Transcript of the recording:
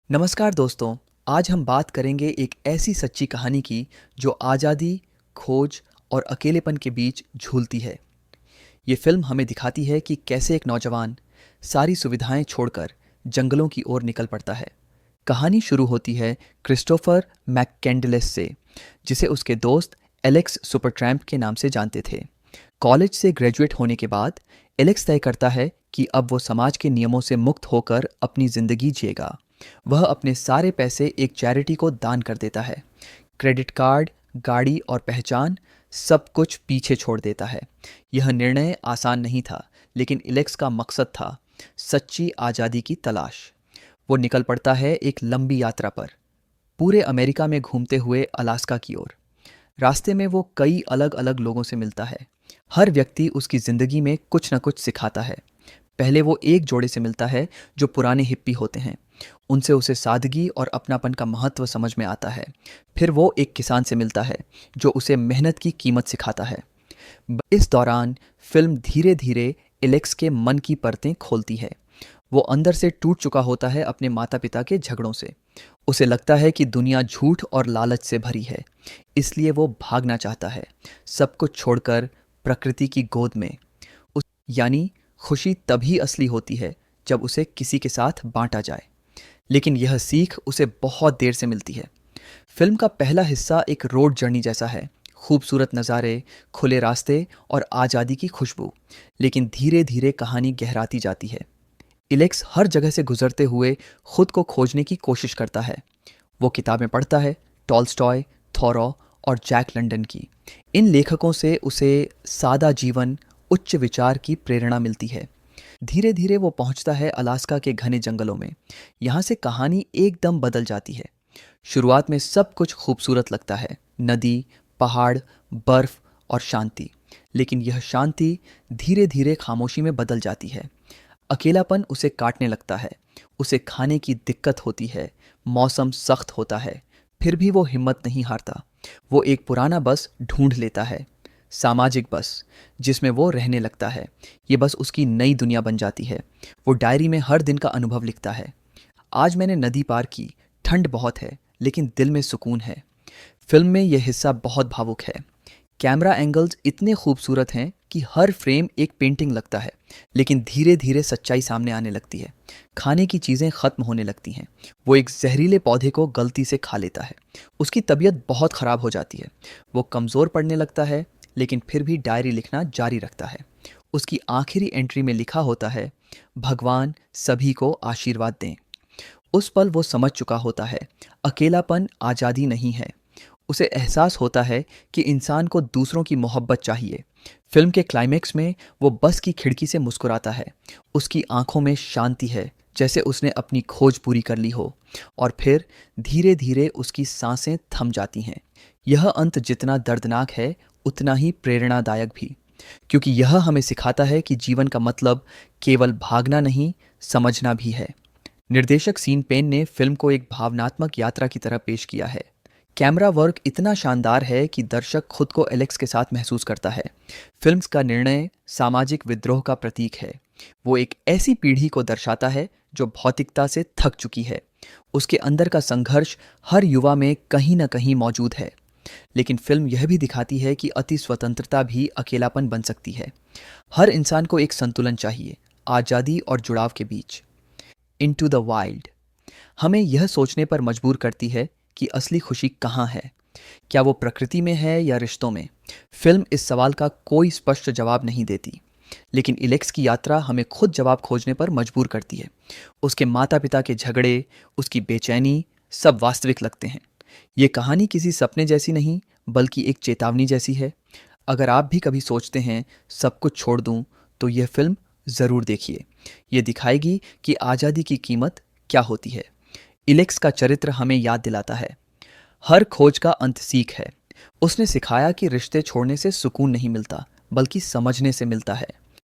नमस्कार दोस्तों। आज हम बात करेंगे एक ऐसी सच्ची कहानी की जो आज़ादी, खोज और अकेलेपन के बीच झूलती है। ये फिल्म हमें दिखाती है कि कैसे एक नौजवान सारी सुविधाएं छोड़कर जंगलों की ओर निकल पड़ता है। कहानी शुरू होती है क्रिस्टोफर मैककेंडलेस से, जिसे उसके दोस्त एलेक्स सुपरट्रैम्प के नाम से जानते थे। कॉलेज से ग्रेजुएट होने के बाद एलेक्स तय करता है कि अब वो समाज के नियमों से मुक्त होकर अपनी ज़िंदगी जिएगा। वह अपने सारे पैसे एक चैरिटी को दान कर देता है। क्रेडिट कार्ड, गाड़ी और पहचान, सब कुछ पीछे छोड़ देता है। यह निर्णय आसान नहीं था, लेकिन एलेक्स का मकसद था सच्ची आज़ादी की तलाश। वो निकल पड़ता है एक लंबी यात्रा पर, पूरे अमेरिका में घूमते हुए अलास्का की ओर। रास्ते में वो कई अलग अलग लोगों से मिलता है। हर व्यक्ति उसकी ज़िंदगी में कुछ न कुछ सिखाता है। पहले वो एक जोड़े से मिलता है जो पुराने हिप्पी होते हैं। उनसे उसे सादगी और अपनापन का महत्व समझ में आता है। फिर वो एक किसान से मिलता है जो उसे मेहनत की कीमत सिखाता है। इस दौरान फिल्म धीरे धीरे एलेक्स के मन की परतें खोलती है। वो अंदर से टूट चुका होता है अपने माता पिता के झगड़ों से। उसे लगता है कि दुनिया झूठ और लालच से भरी है, इसलिए वो भागना चाहता है, सब कुछ छोड़कर प्रकृति की गोद में। उस यानी खुशी तभी असली होती है जब उसे किसी के साथ बांटा जाए। लेकिन यह सीख उसे बहुत देर से मिलती है। फिल्म का पहला हिस्सा एक रोड जर्नी जैसा है, खूबसूरत नज़ारे, खुले रास्ते और आज़ादी की खुशबू। लेकिन धीरे धीरे कहानी गहराती जाती है। इलेक्स हर जगह से गुजरते हुए खुद को खोजने की कोशिश करता है। वो किताबें पढ़ता है, टॉल्स्टॉय, थॉरो और जैक लंडन की। इन लेखकों से उसे सादा जीवन, उच्च विचार की प्रेरणा मिलती है। धीरे धीरे वो पहुंचता है अलास्का के घने जंगलों में। यहाँ से कहानी एकदम बदल जाती है। शुरुआत में सब कुछ खूबसूरत लगता है, नदी, पहाड़, बर्फ और शांति। लेकिन यह शांति धीरे धीरे खामोशी में बदल जाती है। अकेलापन उसे काटने लगता है। उसे खाने की दिक्कत होती है, मौसम सख्त होता है, फिर भी वो हिम्मत नहीं हारता। वो एक पुराना बस ढूंढ लेता है, सामाजिक बस, जिसमें वो रहने लगता है। ये बस उसकी नई दुनिया बन जाती है। वो डायरी में हर दिन का अनुभव लिखता है। आज मैंने नदी पार की, ठंड बहुत है लेकिन दिल में सुकून है। फिल्म में यह हिस्सा बहुत भावुक है। कैमरा एंगल्स इतने खूबसूरत हैं कि हर फ्रेम एक पेंटिंग लगता है। लेकिन धीरे धीरे सच्चाई सामने आने लगती है। खाने की चीज़ें ख़त्म होने लगती हैं। वो एक जहरीले पौधे को गलती से खा लेता है। उसकी तबीयत बहुत ख़राब हो जाती है। वो कमज़ोर पड़ने लगता है, लेकिन फिर भी डायरी लिखना जारी रखता है। उसकी आखिरी एंट्री में लिखा होता है, भगवान सभी को आशीर्वाद दें। उस पल वो समझ चुका होता है, अकेलापन आज़ादी नहीं है। उसे एहसास होता है कि इंसान को दूसरों की मोहब्बत चाहिए। फिल्म के क्लाइमेक्स में वो बस की खिड़की से मुस्कुराता है। उसकी आंखों में शांति है, जैसे उसने अपनी खोज पूरी कर ली हो। और फिर धीरे धीरे उसकी सांसें थम जाती हैं। यह अंत जितना दर्दनाक है, उतना ही प्रेरणादायक भी, क्योंकि यह हमें सिखाता है कि जीवन का मतलब केवल भागना नहीं, समझना भी है। निर्देशक सीन पेन ने फिल्म को एक भावनात्मक यात्रा की तरह पेश किया है। कैमरा वर्क इतना शानदार है कि दर्शक खुद को एलेक्स के साथ महसूस करता है। फिल्म का निर्णय सामाजिक विद्रोह का प्रतीक है। वो एक ऐसी पीढ़ी को दर्शाता है जो भौतिकता से थक चुकी है। उसके अंदर का संघर्ष हर युवा में कहीं ना कहीं मौजूद है। लेकिन फिल्म यह भी दिखाती है कि अति स्वतंत्रता भी अकेलापन बन सकती है। हर इंसान को एक संतुलन चाहिए, आज़ादी और जुड़ाव के बीच। इनटू द वाइल्ड हमें यह सोचने पर मजबूर करती है कि असली खुशी कहाँ है। क्या वो प्रकृति में है या रिश्तों में? फिल्म इस सवाल का कोई स्पष्ट जवाब नहीं देती, लेकिन इलेक्स की यात्रा हमें खुद जवाब खोजने पर मजबूर करती है। उसके माता पिता के झगड़े, उसकी बेचैनी, सब वास्तविक लगते हैं। ये कहानी किसी सपने जैसी नहीं, बल्कि एक चेतावनी जैसी है। अगर आप भी कभी सोचते हैं सब कुछ छोड़ दूं, तो यह फिल्म ज़रूर देखिए। ये दिखाएगी कि आज़ादी की कीमत क्या होती है। इलेक्स का चरित्र हमें याद दिलाता है, हर खोज का अंत सीख है। उसने सिखाया कि रिश्ते छोड़ने से सुकून नहीं मिलता, बल्कि समझने से मिलता है।